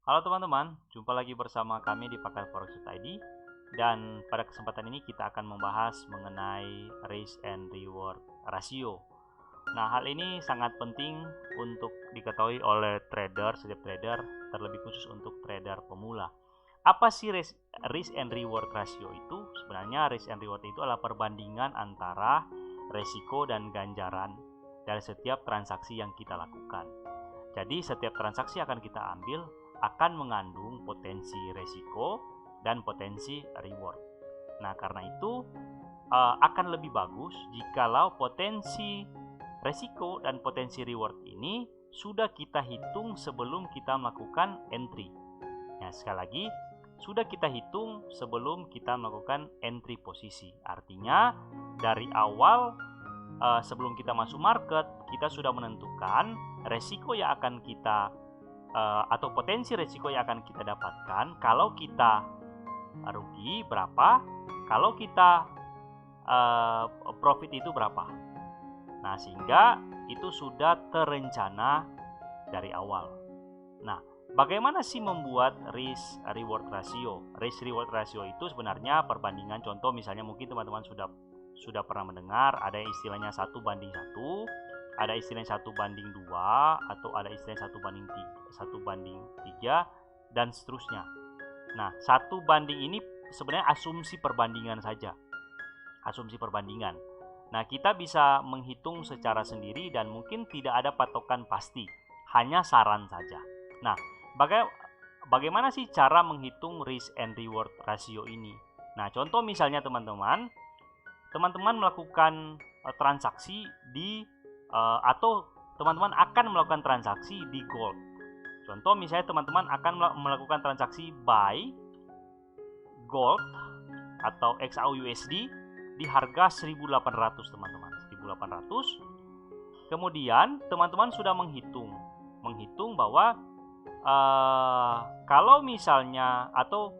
Halo teman-teman, jumpa lagi bersama kami di Pakar Forex ID, dan pada kesempatan ini kita akan membahas mengenai risk and reward ratio. Nah, hal ini sangat penting untuk diketahui oleh setiap trader, terlebih khusus untuk trader pemula. Apa sih risk and reward ratio itu? Sebenarnya risk and reward itu adalah perbandingan antara resiko dan ganjaran dari setiap transaksi yang kita lakukan. Jadi setiap transaksi akan kita ambil akan mengandung potensi resiko dan potensi reward. Nah, karena itu akan lebih bagus jikalau potensi resiko dan potensi reward ini sudah kita hitung sebelum kita melakukan entry. Nah, sekali lagi, sudah kita hitung sebelum kita melakukan entry posisi. Artinya, dari awal sebelum kita masuk market, kita sudah menentukan resiko yang akan kita atau potensi resiko yang akan kita dapatkan kalau kita rugi berapa, kalau kita profit itu berapa. Nah, sehingga itu sudah terencana dari awal. Nah, bagaimana sih membuat risk reward ratio? Risk reward ratio itu sebenarnya perbandingan. Contoh misalnya mungkin teman-teman sudah pernah mendengar ada istilahnya 1 banding 1, ada istilahnya 1 banding 2, atau ada istilahnya 1 banding 3, dan seterusnya. Nah, 1 banding ini sebenarnya asumsi perbandingan saja. Asumsi perbandingan. Nah, kita bisa menghitung secara sendiri dan mungkin tidak ada patokan pasti, hanya saran saja. Nah, bagaimana sih cara menghitung risk and reward ratio ini? Nah, contoh misalnya teman-teman melakukan transaksi di atau teman-teman akan melakukan transaksi di gold. Contoh misalnya teman-teman akan melakukan transaksi buy gold atau XAUUSD di harga 1.800 teman-teman, 1.800. Kemudian teman-teman sudah menghitung bahwa kalau misalnya atau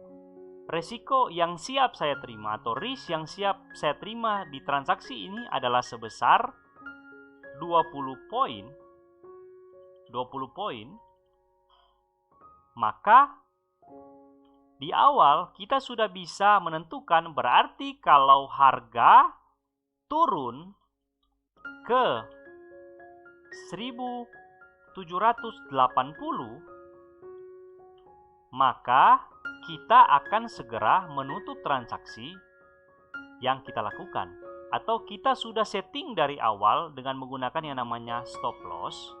resiko yang siap saya terima atau risk yang siap saya terima di transaksi ini adalah sebesar 20 poin, maka di awal kita sudah bisa menentukan berarti kalau harga turun ke 1.780, maka kita akan segera menutup transaksi yang kita lakukan, atau kita sudah setting dari awal dengan menggunakan yang namanya stop loss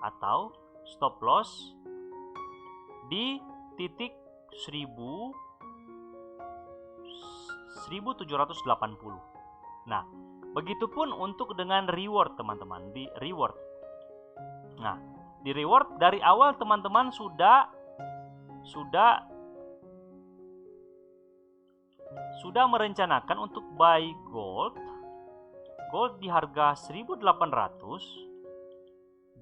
atau stop loss di titik 1780. Nah, begitupun untuk dengan reward teman-teman, di reward. Nah, di reward dari awal teman-teman sudah merencanakan untuk buy gold di harga 1.800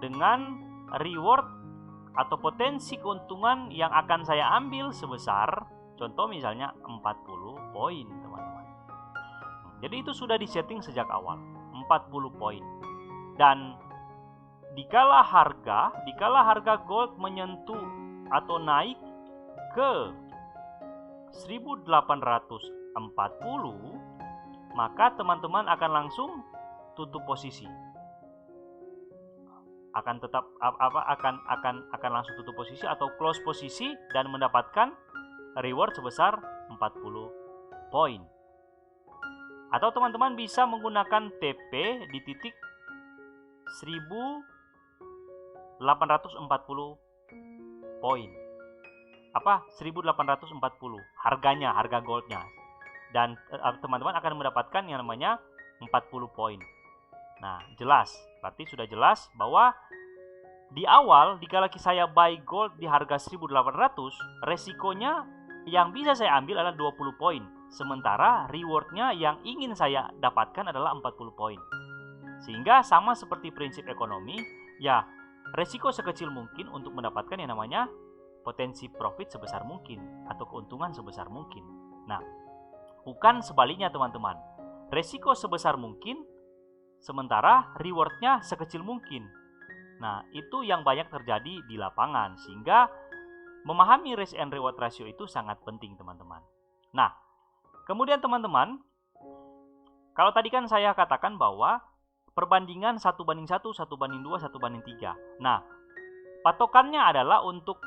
dengan reward atau potensi keuntungan yang akan saya ambil sebesar contoh misalnya 40 poin teman-teman. Jadi itu sudah disetting sejak awal 40 poin. Dan dikala harga gold menyentuh atau naik ke 1.840, maka teman-teman akan langsung tutup posisi. Akan langsung tutup posisi atau close posisi dan mendapatkan reward sebesar 40 poin. Atau teman-teman bisa menggunakan TP di titik 1.840 poin. 1.840 harganya, harga goldnya. Dan teman-teman akan mendapatkan yang namanya 40 poin. Nah, jelas. Berarti sudah jelas bahwa di awal dikala saya buy gold di harga 1.800, resikonya yang bisa saya ambil adalah 20 poin. Sementara rewardnya yang ingin saya dapatkan adalah 40 poin. Sehingga sama seperti prinsip ekonomi, ya resiko sekecil mungkin untuk mendapatkan yang namanya potensi profit sebesar mungkin atau keuntungan sebesar mungkin. Nah, bukan sebaliknya teman-teman. Resiko sebesar mungkin, sementara rewardnya sekecil mungkin. Nah, itu yang banyak terjadi di lapangan, sehingga memahami risk and reward ratio itu sangat penting, teman-teman. Nah, kemudian teman-teman, kalau tadi kan saya katakan bahwa perbandingan 1:1, 1:2, 1:3. Nah, patokannya adalah untuk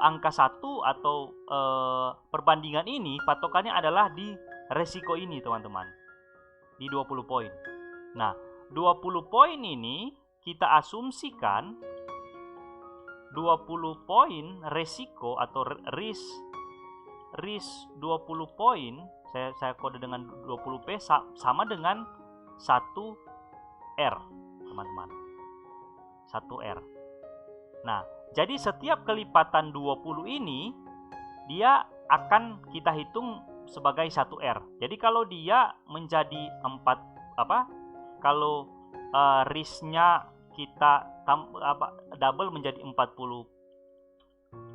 angka 1 atau perbandingan ini, patokannya adalah di resiko ini, teman-teman. Di 20 poin. Nah, 20 poin ini kita asumsikan 20 poin resiko atau risk 20 poin, saya kode dengan 20P sama dengan 1R, teman-teman. 1R. Nah, jadi setiap kelipatan 20 ini dia akan kita hitung sebagai 1R. Jadi kalau dia menjadi kalau risknya kita double menjadi 40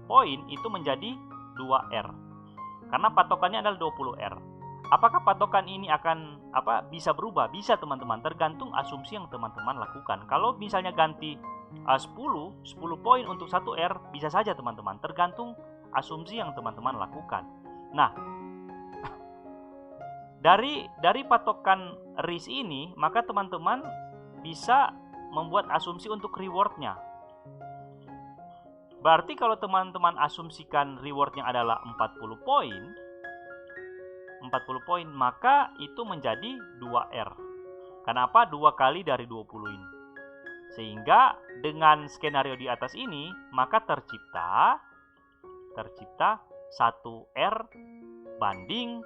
poin, itu menjadi 2R. Karena patokannya adalah 20R. Apakah patokan ini akan bisa berubah? Bisa, teman-teman, tergantung asumsi yang teman-teman lakukan. Kalau misalnya ganti 10 poin untuk 1R, bisa saja, teman-teman, tergantung asumsi yang teman-teman lakukan. Nah, dari patokan risk ini, maka teman-teman bisa membuat asumsi untuk rewardnya. Berarti kalau teman-teman asumsikan rewardnya adalah 40 poin, maka itu menjadi 2R. Kenapa? 2 kali dari 20 ini. Sehingga dengan skenario di atas ini, maka tercipta 1R banding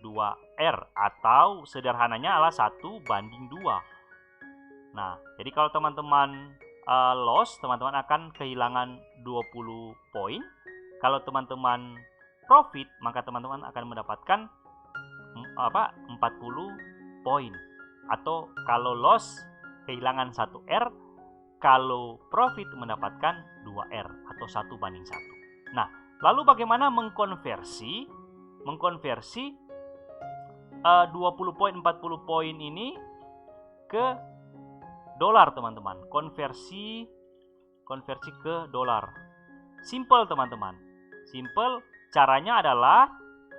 2R, atau sederhananya adalah 1:2. Nah, jadi kalau teman-teman loss, teman-teman akan kehilangan 20 poin. Kalau teman-teman profit, maka teman-teman akan mendapatkan 40 poin. Atau kalau loss kehilangan 1R, kalau profit mendapatkan 2R atau 1:1. Nah, lalu bagaimana mengkonversi 20 poin, 40 poin ini ke dolar, teman-teman? Konversi ke dolar. Simple, teman-teman. Simple, caranya adalah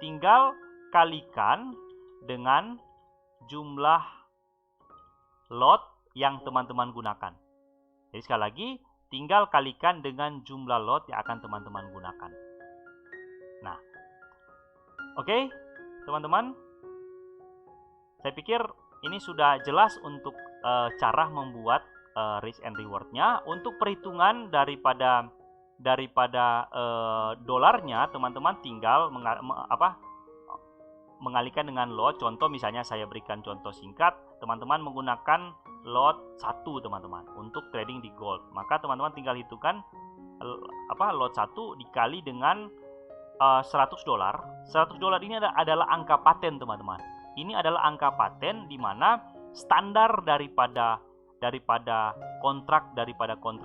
tinggal kalikan dengan jumlah lot yang teman-teman gunakan. Jadi sekali lagi, tinggal kalikan dengan jumlah lot yang akan teman-teman gunakan. Nah, oke, teman-teman, saya pikir ini sudah jelas untuk cara membuat risk and reward-nya. Untuk perhitungan daripada dolarnya, teman-teman tinggal mengalihkan dengan lot. Contoh, misalnya saya berikan contoh singkat, teman-teman menggunakan lot 1, teman-teman, untuk trading di gold. Maka teman-teman tinggal hitungkan lot 1 dikali dengan $100. $100 ini adalah angka paten, teman-teman. Ini adalah angka paten di mana standar daripada kontrak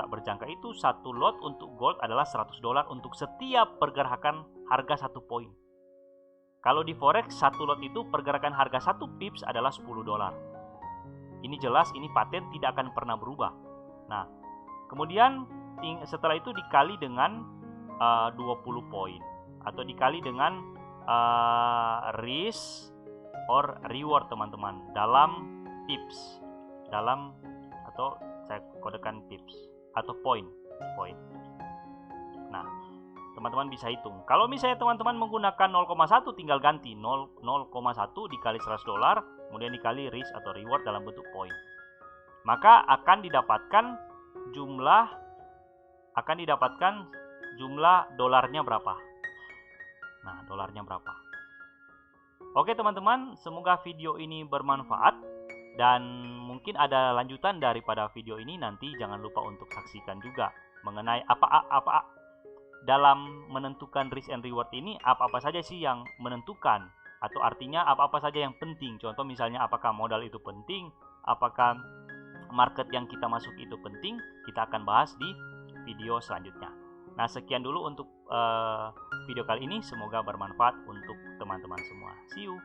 berjangka itu, satu lot untuk gold adalah $100 untuk setiap pergerakan harga 1 poin. Kalau di forex, satu lot itu pergerakan harga 1 pips adalah $10. Ini jelas, ini paten, tidak akan pernah berubah. Nah, kemudian setelah itu dikali dengan 20 poin, atau dikali dengan risk or reward, teman-teman, dalam pips, atau saya kodekan pips atau poin. Nah, teman-teman bisa hitung. Kalau misalnya teman-teman menggunakan 0,1, tinggal ganti 0,1 dikali $100, kemudian dikali risk atau reward dalam bentuk poin. Maka akan didapatkan jumlah dolarnya berapa. Nah, dolarnya berapa. Oke, teman-teman, semoga video ini bermanfaat, dan mungkin ada lanjutan daripada video ini. Nanti jangan lupa untuk saksikan juga mengenai apa dalam menentukan risk and reward ini, apa-apa saja sih yang menentukan, atau artinya apa-apa saja yang penting. Contoh misalnya, apakah modal itu penting, apakah market yang kita masuk itu penting. Kita akan bahas di video selanjutnya. Nah, sekian dulu untuk video kali ini. Semoga bermanfaat untuk teman-teman semua. See you.